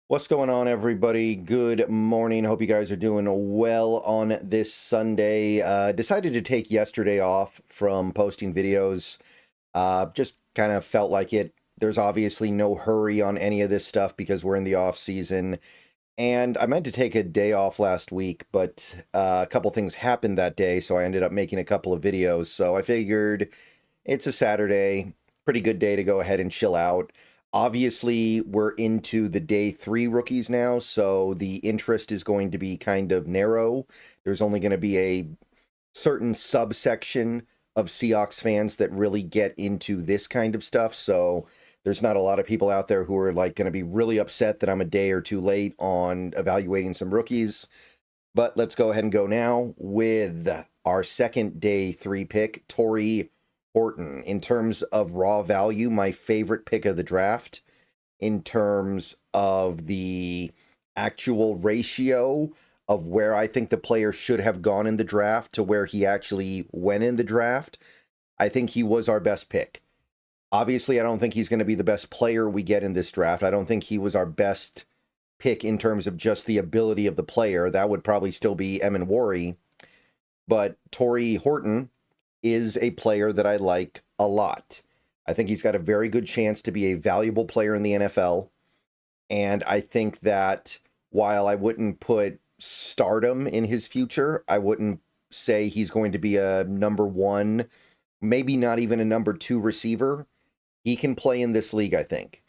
What's going on, everybody? Good morning. Hope you guys are doing well on this Sunday. Decided to take yesterday off from posting videos. Just kind of felt like it. There's obviously no hurry on any of this stuff because we're in the off season. And I meant to take a day off last week, but a couple things happened that day, so I ended up making a couple of videos. So I figured it's a Saturday, pretty good day to go ahead and chill out. Obviously, we're into the day 3 rookies now, so the interest is going to be kind of narrow. There's only going to be a certain subsection of Seahawks fans that really get into this kind of stuff, so there's not a lot of people out there who are like going to be really upset that I'm a day or two late on evaluating some rookies. But let's go ahead and go now with our second day 3 pick, Tory Horton. In terms of raw value, my favorite pick of the draft. In terms of the actual ratio of where I think the player should have gone in the draft to where he actually went in the draft, I think he was our best pick. Obviously, I don't think he's going to be the best player we get in this draft. I don't think he was our best pick in terms of just the ability of the player. That would probably still be Emin Worry. But Tory Horton is a player that I like a lot. I think he's got a very good chance to be a valuable player in the NFL. And I think that while I wouldn't put stardom in his future, I wouldn't say he's going to be a number 1, maybe not even a number 2 receiver. He can play in this league, I think.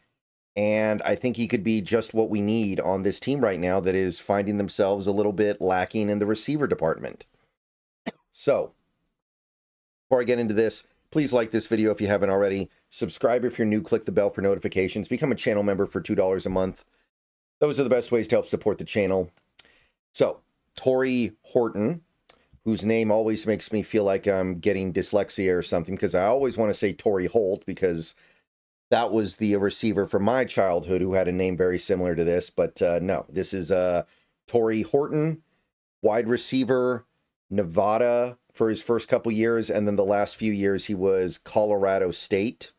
And I think he could be just what we need on this team right now that is finding themselves a little bit lacking in the receiver department. So, before I get into this, please like this video if you haven't already. Subscribe if you're new. Click the bell for notifications. Become a channel member for $2 a month. Those are the best ways to help support the channel. So, Tory Horton, whose name always makes me feel like I'm getting dyslexia or something, because I always want to say Tory Holt, because that was the receiver from my childhood who had a name very similar to this. But no, this is Tory Horton, wide receiver, Nevada for his first couple years, and then the last few years he was Colorado State.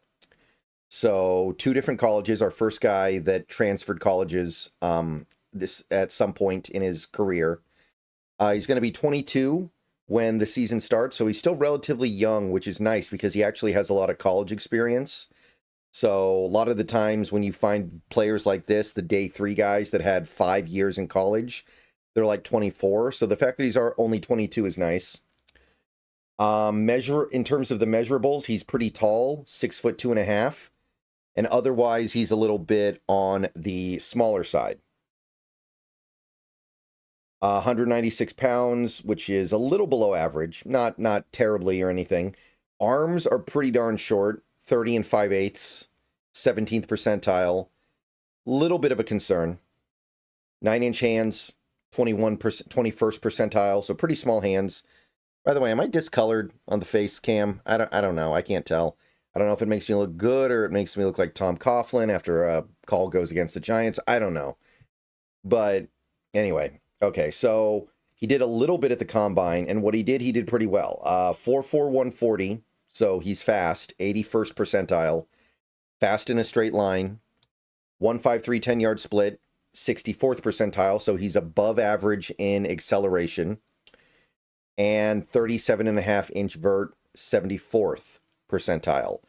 So 2 different colleges. Our first guy that transferred colleges this at some point in his career. He's going to be 22 when the season starts, so he's still relatively young, which is nice because he actually has a lot of college experience. So a lot of the times when you find players like this, the day 3 guys that had 5 years in college, they're like 24. So the fact that he's only 22 is nice. In terms of the measurables, he's pretty tall, 6'2.5", and otherwise he's a little bit on the smaller side. 196 pounds, which is a little below average, not terribly or anything. Arms are pretty darn short, 30 5/8, 17th percentile. Little bit of a concern. 9-inch hands, 21%, 21st percentile, so pretty small hands. By the way, am I discolored on the face cam? I don't know. I can't tell. I don't know if it makes me look good or it makes me look like Tom Coughlin after a call goes against the Giants. I don't know. But anyway, okay, so he did a little bit at the combine, and what he did pretty well. 4.4 140, so he's fast, 81st percentile, fast in a straight line, 1.53 10-yard split, 64th percentile, so he's above average in acceleration, and 37.5-inch vert, 74th percentile.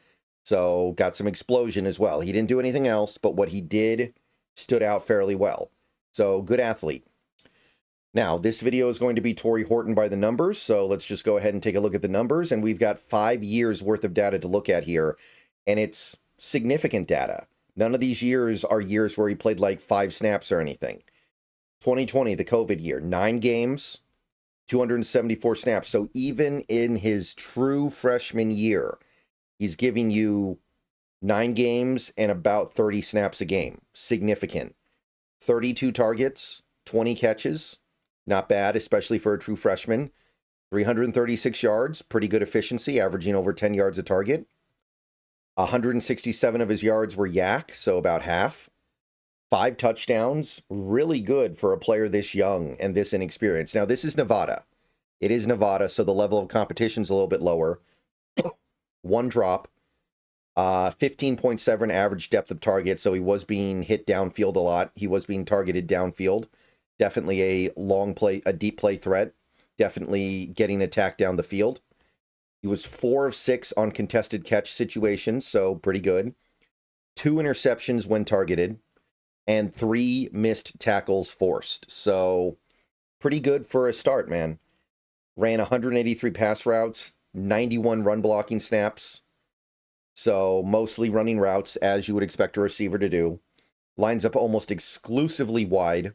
So got some explosion as well. He didn't do anything else, but what he did stood out fairly well. So good athlete. Now, this video is going to be Tory Horton by the numbers, so let's just go ahead and take a look at the numbers, and we've got 5 years worth of data to look at here, and it's significant data. None of these years are years where he played like 5 snaps or anything. 2020, the COVID year, 9 games, 274 snaps. So even in his true freshman year, he's giving you 9 games and about 30 snaps a game. Significant. 32 targets, 20 catches. Not bad, especially for a true freshman. 336 yards, pretty good efficiency, averaging over 10 yards a target. 167 of his yards were yak, so about half. 5 touchdowns, really good for a player this young and this inexperienced. Now, this is Nevada. It is Nevada, so the level of competition is a little bit lower. 1 drop. 15.7 average depth of target, so he was being hit downfield a lot. He was being targeted downfield. Definitely a long play, a deep play threat. Definitely getting attacked down the field. He was 4 of 6 on contested catch situations, so pretty good. 2 interceptions when targeted, and 3 missed tackles forced. So pretty good for a start, man. Ran 183 pass routes, 91 run blocking snaps. So mostly running routes, as you would expect a receiver to do. Lines up almost exclusively wide.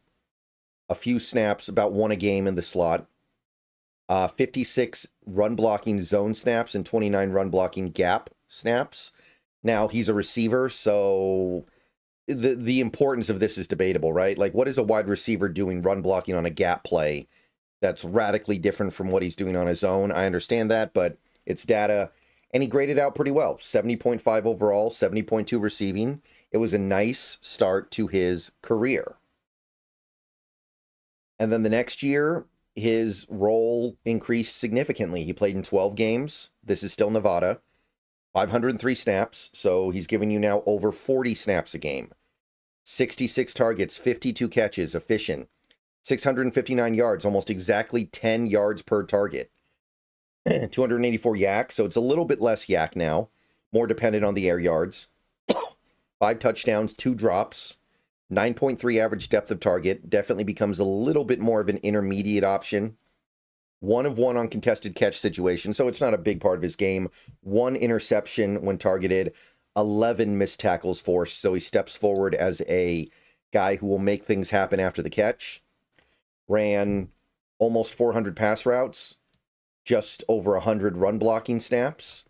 A few snaps, about 1 a game in the slot. 56 run blocking zone snaps and 29 run blocking gap snaps. Now, he's a receiver, so the importance of this is debatable, right? Like, what is a wide receiver doing run blocking on a gap play that's radically different from what he's doing on his own? I understand that, but it's data. And he graded out pretty well. 70.5 overall, 70.2 receiving. It was a nice start to his career. And then the next year, his role increased significantly. He played in 12 games. This is still Nevada. 503 snaps, so he's giving you now over 40 snaps a game. 66 targets, 52 catches, efficient. 659 yards, almost exactly 10 yards per target. 284 yak, so it's a little bit less yak now. More dependent on the air yards. 5 touchdowns, 2 drops. 9.3 average depth of target. Definitely becomes a little bit more of an intermediate option. 1 of 1 on contested catch situations, so it's not a big part of his game. 1 interception when targeted. 11 missed tackles forced, so he steps forward as a guy who will make things happen after the catch. Ran almost 400 pass routes. Just over 100 run blocking snaps.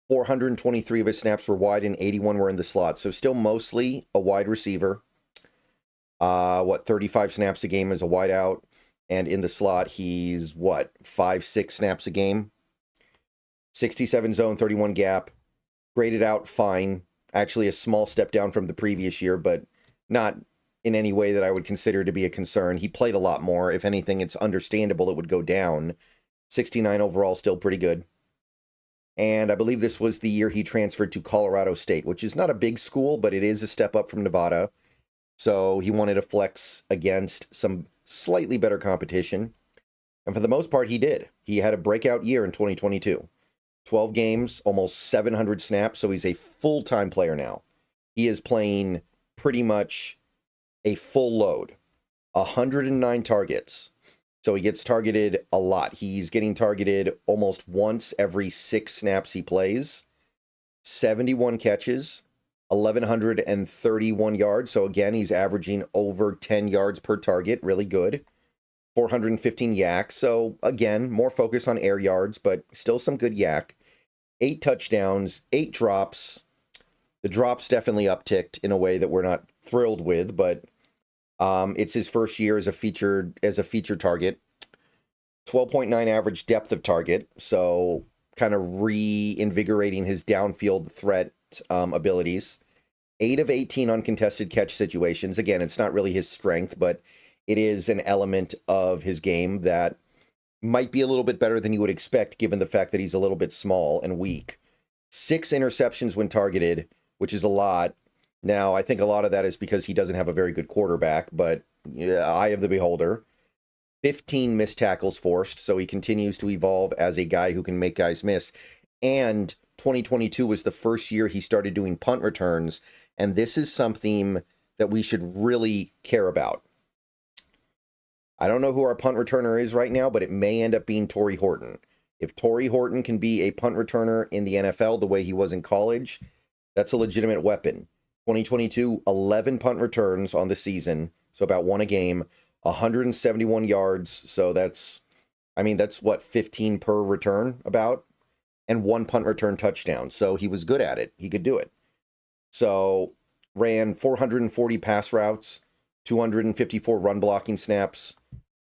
423 of his snaps were wide and 81 were in the slot, so still mostly a wide receiver. 35 snaps a game as a wide out, and in the slot he's 5-6 snaps a game. 67 zone, 31 gap. Graded out fine. Actually a small step down from the previous year, but not in any way that I would consider to be a concern. He played a lot more. If anything, it's understandable it would go down. 69 overall, still pretty good. And I believe this was the year he transferred to Colorado State, which is not a big school, but it is a step up from Nevada. So he wanted to flex against some slightly better competition. And for the most part, he did. He had a breakout year in 2022. 12 games, almost 700 snaps, so he's a full-time player now. He is playing pretty much a full load. 109 targets. So he gets targeted a lot. He's getting targeted almost once every 6 snaps he plays. 71 catches, 1,131 yards. So again, he's averaging over 10 yards per target. Really good. 415 yak. So again, more focus on air yards, but still some good yak. 8 touchdowns, 8 drops. The drops definitely upticked in a way that we're not thrilled with, but it's his first year as a featured target. 12.9 average depth of target, so kind of reinvigorating his downfield threat abilities. 8 of 18 uncontested catch situations. Again, it's not really his strength, but it is an element of his game that might be a little bit better than you would expect, given the fact that he's a little bit small and weak. 6 interceptions when targeted, which is a lot. Now, I think a lot of that is because he doesn't have a very good quarterback, but eye of the beholder. 15 missed tackles forced, so he continues to evolve as a guy who can make guys miss. And 2022 was the first year he started doing punt returns, and this is something that we should really care about. I don't know who our punt returner is right now, but it may end up being Tory Horton. If Tory Horton can be a punt returner in the NFL the way he was in college, that's a legitimate weapon. 2022, 11 punt returns on the season, so about 1 a game, 171 yards, so that's 15 per return about, and 1 punt return touchdown, so he was good at it. He could do it. So, ran 440 pass routes, 254 run blocking snaps,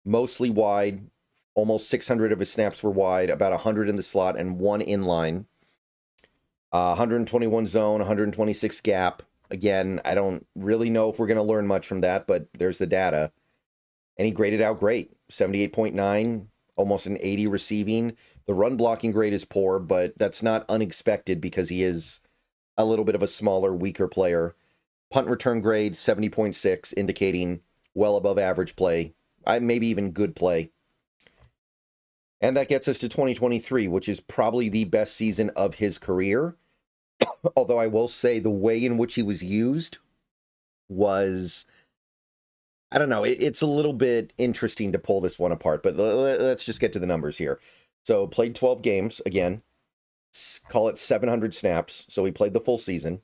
mostly wide, almost 600 of his snaps were wide, about 100 in the slot, and 1 inline. 121 zone, 126 gap. Again, I don't really know if we're going to learn much from that, but there's the data. And he graded out great. 78.9, almost an 80 receiving. The run blocking grade is poor, but that's not unexpected because he is a little bit of a smaller, weaker player. Punt return grade, 70.6, indicating well above average play, maybe even good play. And that gets us to 2023, which is probably the best season of his career. Although I will say the way in which he was used was, I don't know, it's a little bit interesting to pull this one apart, but let's just get to the numbers here. So played 12 games, again, call it 700 snaps. So he played the full season.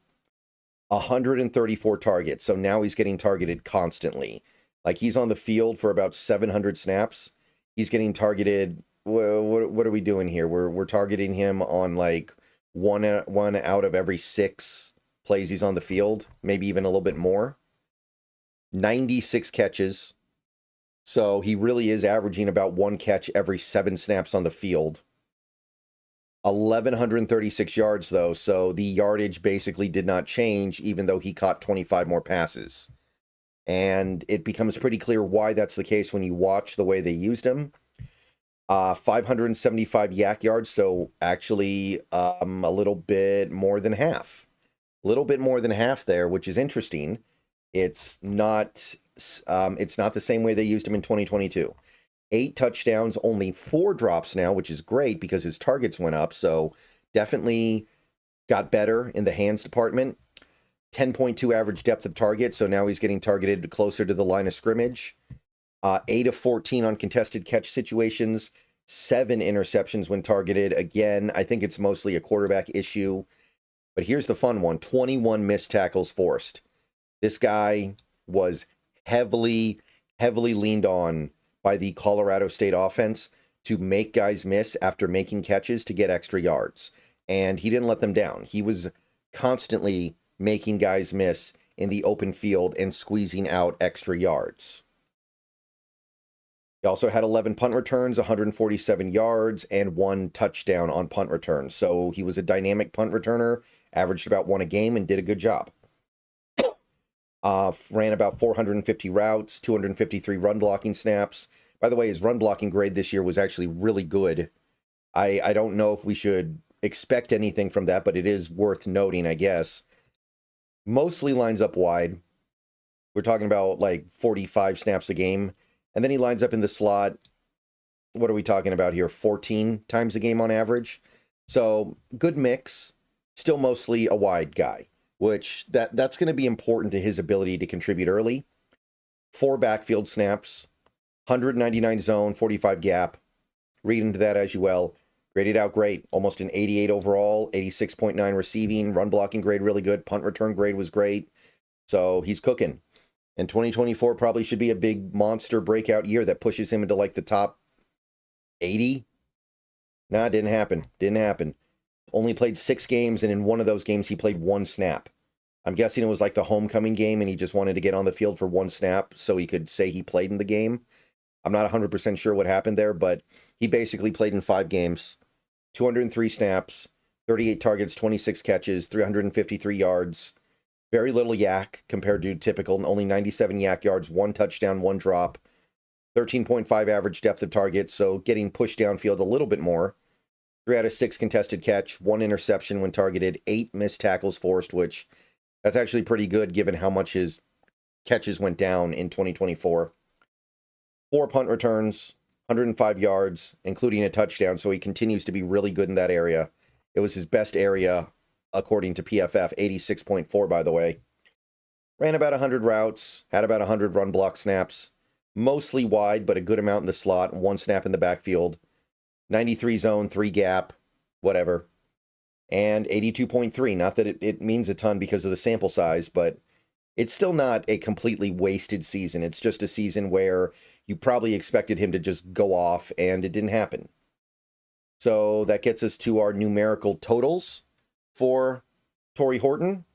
134 targets. So now he's getting targeted constantly. Like he's on the field for about 700 snaps. He's getting targeted. What are we doing here? We're targeting him on like one out of every 6 plays he's on the field, maybe even a little bit more. 96 catches. So he really is averaging about 1 catch every 7 snaps on the field. 1,136 yards, though, so the yardage basically did not change, even though he caught 25 more passes. And it becomes pretty clear why that's the case when you watch the way they used him. 575 yak yards, so actually a little bit more than half. A little bit more than half there, which is interesting. It's not the same way they used him in 2022. 8 touchdowns, only 4 drops now, which is great because his targets went up. So definitely got better in the hands department. 10.2 average depth of target. So now he's getting targeted closer to the line of scrimmage. 8 of 14 on contested catch situations. 7 interceptions when targeted. Again, I think it's mostly a quarterback issue. But here's the fun one. 21 missed tackles forced. This guy was heavily leaned on by the Colorado State offense to make guys miss after making catches to get extra yards. And he didn't let them down. He was constantly making guys miss in the open field and squeezing out extra yards. He also had 11 punt returns, 147 yards, and 1 touchdown on punt returns. So he was a dynamic punt returner, averaged about 1 a game, and did a good job. Ran about 450 routes, 253 run blocking snaps. By the way, his run blocking grade this year was actually really good. I don't know if we should expect anything from that, but it is worth noting, I guess. Mostly lines up wide. We're talking about like 45 snaps a game. And then he lines up in the slot. What are we talking about here? 14 times a game on average. So good mix. Still mostly a wide guy, which that's going to be important to his ability to contribute early. 4 backfield snaps, 199 zone, 45 gap. Read into that as you will. Graded out great. Almost an 88 overall, 86.9 receiving. Run blocking grade really good. Punt return grade was great. So he's cooking. And 2024 probably should be a big monster breakout year that pushes him into like the top 80. Nah, didn't happen. Didn't happen. Only played 6 games, and in one of those games, he played 1 snap. I'm guessing it was like the homecoming game, and he just wanted to get on the field for 1 snap so he could say he played in the game. I'm not 100% sure what happened there, but he basically played in 5 games, 203 snaps, 38 targets, 26 catches, 353 yards. Very little yak compared to typical, only 97 yak yards, 1 touchdown, 1 drop, 13.5 average depth of target, so getting pushed downfield a little bit more. 3 out of 6 contested catch, 1 interception when targeted, 8 missed tackles forced, which that's actually pretty good given how much his catches went down in 2024. 4 punt returns, 105 yards, including a touchdown, so he continues to be really good in that area. It was his best area according to PFF, 86.4 by the way. Ran about 100 routes, had about 100 run block snaps, mostly wide, but a good amount in the slot, 1 snap in the backfield. 93 zone, 3 gap, whatever. And 82.3. Not that it means a ton because of the sample size, but it's still not a completely wasted season. It's just a season where you probably expected him to just go off, and it didn't happen. So that gets us to our numerical totals for Tory Horton.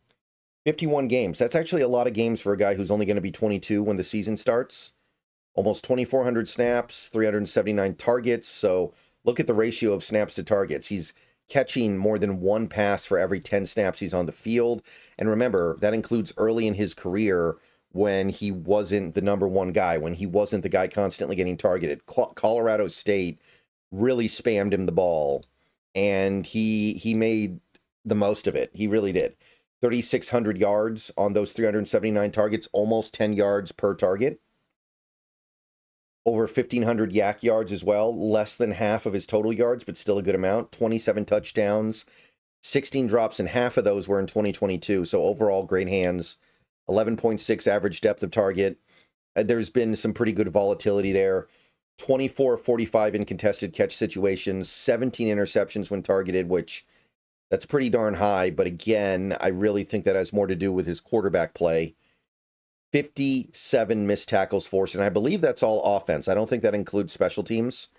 51 games. That's actually a lot of games for a guy who's only going to be 22 when the season starts. Almost 2,400 snaps, 379 targets. So look at the ratio of snaps to targets. He's catching more than 1 pass for every 10 snaps he's on the field. And remember, that includes early in his career when he wasn't the number 1 guy, when he wasn't the guy constantly getting targeted. Colorado State really spammed him the ball, and he made the most of it. He really did. 3,600 yards on those 379 targets, almost 10 yards per target. Over 1,500 yak yards as well, less than half of his total yards, but still a good amount. 27 touchdowns, 16 drops, and half of those were in 2022. So overall, great hands. 11.6 average depth of target. There's been some pretty good volatility there. 24-45 in contested catch situations, 17 interceptions when targeted, which that's pretty darn high. But again, I really think that has more to do with his quarterback play. 57 missed tackles forced, and I believe that's all offense. I don't think that includes special teams.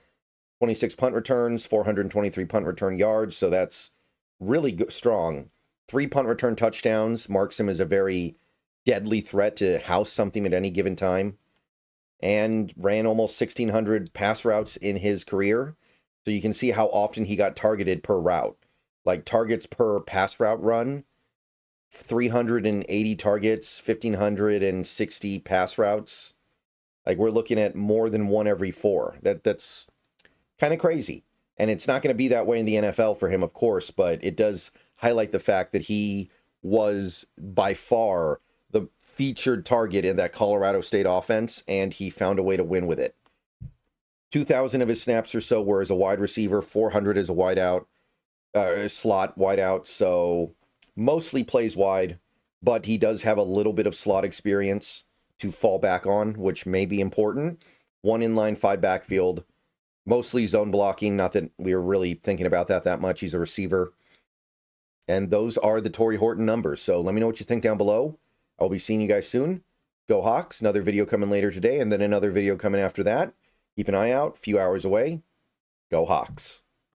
26 punt returns, 423 punt return yards, so that's really strong. 3 punt return touchdowns marks him as a very deadly threat to house something at any given time. And ran almost 1,600 pass routes in his career. So you can see how often he got targeted per route. Like targets per pass route run, 380 targets, 1,560 pass routes. Like we're looking at more than 1 every 4. That's kind of crazy. And it's not going to be that way in the NFL for him, of course, but it does highlight the fact that he was by far the featured target in that Colorado State offense, and he found a way to win with it. 2,000 of his snaps or so were as a wide receiver, 400 as a wideout, slot wideout, so mostly plays wide, but he does have a little bit of slot experience to fall back on, which may be important. 1 inline, 5 backfield, mostly zone blocking, not that we were really thinking about that much. He's a receiver. And those are the Tory Horton numbers, so let me know what you think down below. I'll be seeing you guys soon. Go Hawks. Another video coming later today, and then another video coming after that. Keep an eye out. A few hours away. Go Hawks.